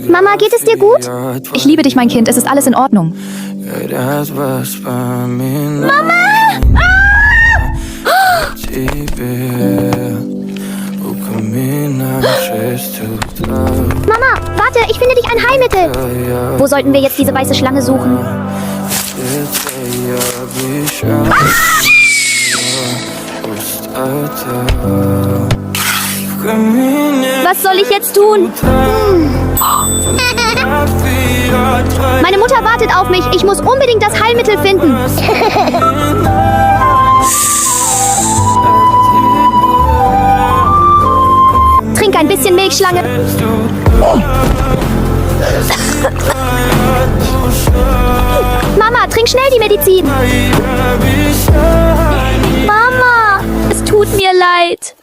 Mama, geht es dir gut? Ich liebe dich, mein Kind. Es ist alles in Ordnung. Mama! Mama, warte, ich finde dich ein Heilmittel. Wo sollten wir jetzt diese weiße Schlange suchen? Was soll ich jetzt tun? Meine Mutter wartet auf mich. Ich muss unbedingt das Heilmittel finden. Trink ein bisschen Milchschlange. Mama, trink schnell die Medizin. Mama, es tut mir leid.